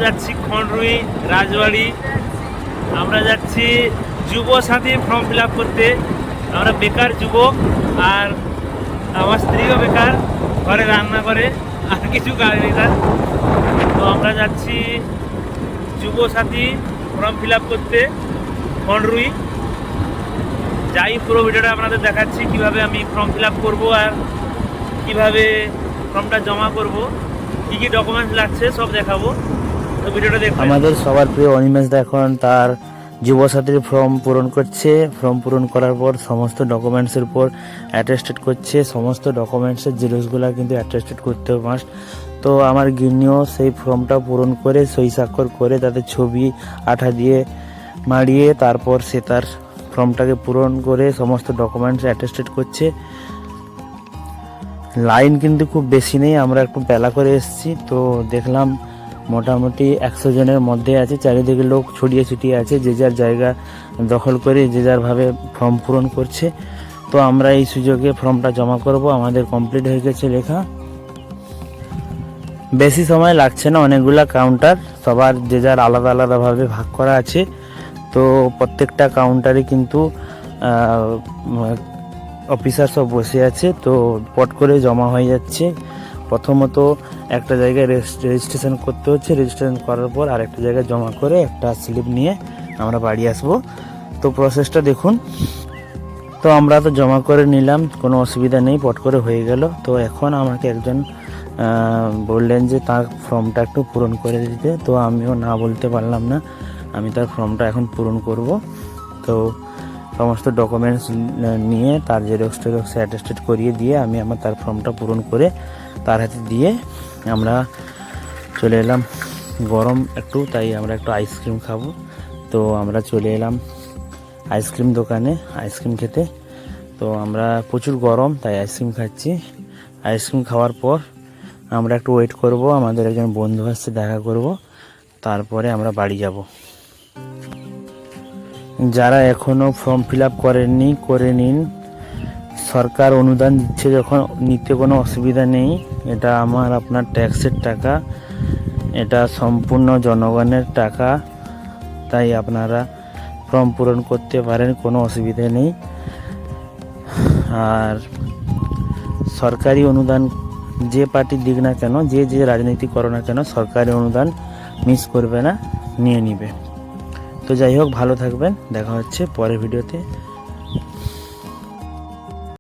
যাচ্ছি খন্ডরুই রাজবাড়ি। আমরা যাচ্ছি যুব সাথী ফর্ম ফিল আপ করতে। আমরা বেকার যুবক, আর আমার স্ত্রীও বেকার, ঘরে রান্না করে, আর কিছু কাজ নেই তার। তো আমরা যাচ্ছি যুব সাথী ফর্ম ফিল আপ করতে খন্ডরুই। যাই পুরো ভিডিওটা আপনাদের দেখাচ্ছি কিভাবে আমি ফর্ম ফিল আপ করবো আর কিভাবে ফর্মটা জমা করব, কী কী ডকুমেন্টস লাগছে সব দেখাবো। তো ভিডিওটা দেখুন। আমাদের সবার প্রিয় অনিমেষ দা এখন তার যুবসাথীর ফর্ম পূরণ করছে। ফর্ম পূরণ করার পর সমস্ত ডকুমেন্টসের উপর অ্যাটেস্টেড করছে। সমস্ত ডকুমেন্টসের জিনিসগুলো কিন্তু অ্যাটেস্টেড করতে মাস্ট। তো আমার গিন্নিও সেই ফর্মটা পূরণ করে সই স্বাক্ষর করে তাদের ছবি আঠা দিয়ে মারিয়ে তারপর সে তার ফর্মটাকে পূরণ করে সমস্ত ডকুমেন্টস অ্যাটেস্টেড করছে। লাইন কিন্তু খুব বেশি নেই, আমরা একটু বেলা করে এসেছি। তো দেখলাম মোটামুটি 100 জনের মধ্যে আছে। চারিদিকে লোক ছড়িয়ে ছিটিয়ে আছে, যে যার জায়গা দখল করে যে যারভাবে ফর্ম পূরণ করছে। তো আমরা এই সুযোগে ফর্মটা জমা করব। আমাদের কমপ্লিট হয়ে গেছে লেখা, বেশি সময় লাগছে না। অনেকগুলা কাউন্টার, সবার যে যার আলাদা আলাদাভাবে ভাগ করা আছে। তো প্রত্যেকটা কাউন্টারে কিন্তু অফিসার সব বসে আছে। তো পট করে জমা হয়ে যাচ্ছে। প্রথমত একটা জায়গায় রেজিস্ট্রেশন করতে হচ্ছে, রেজিস্ট্রেশন করার পর আরেকটা জায়গায় জমা করে একটা স্লিপ নিয়ে আমরা বাড়ি আসব। তো প্রসেসটা দেখুন। তো আমরা তো জমা করে নিলাম, কোনো অসুবিধা নেই, পট করে হয়ে গেল। তো এখন আমাকে একজন বললেন যে তার ফর্মটা একটু পূরণ করে দিতে। তো আমিও না বলতে পারলাম না, আমি তার ফর্মটা এখন পূরণ করব। তো সমস্ত ডকুমেন্টস নিয়ে তার জেরক্স অ্যাটেস্টেড করিয়ে দিয়ে আমি তার ফর্মটা পূরণ করে তার হাতে দিয়ে আমরা চলে এলাম। গরম একটু, তাই আমরা একটু আইসক্রিম খাবো। তো আমরা চলে এলাম আইসক্রিম দোকানে আইসক্রিম খেতে। তো আমরা প্রচুর গরম, তাই আইসক্রিম খাচ্ছি। আইসক্রিম খাওয়ার পর আমরা একটু ওয়েট করব, আমাদের একজন বন্ধু আসছে, দেখা করব, তারপরে আমরা বাড়ি যাব। যারা এখনও ফর্ম ফিল আপ করেননি করে নিন। সরকার অনুদান দিচ্ছে যখন, নিতে কোনো অসুবিধা নেই। এটা আপনার ট্যাক্সের টাকা, এটা সম্পূর্ণ জনগণের টাকা, তাই আপনারা ফর্ম পূরণ করতে পারেন, কোনো অসুবিধা নেই। আর সরকারি অনুদান যে পার্টি দিক না কেন, যে রাজনীতি করো না কেন, সরকারি অনুদান মিস করবে না, নিয়ে নিবে। তো যাই হোক, ভালো থাকবেন, দেখা হচ্ছে পরের ভিডিওতে।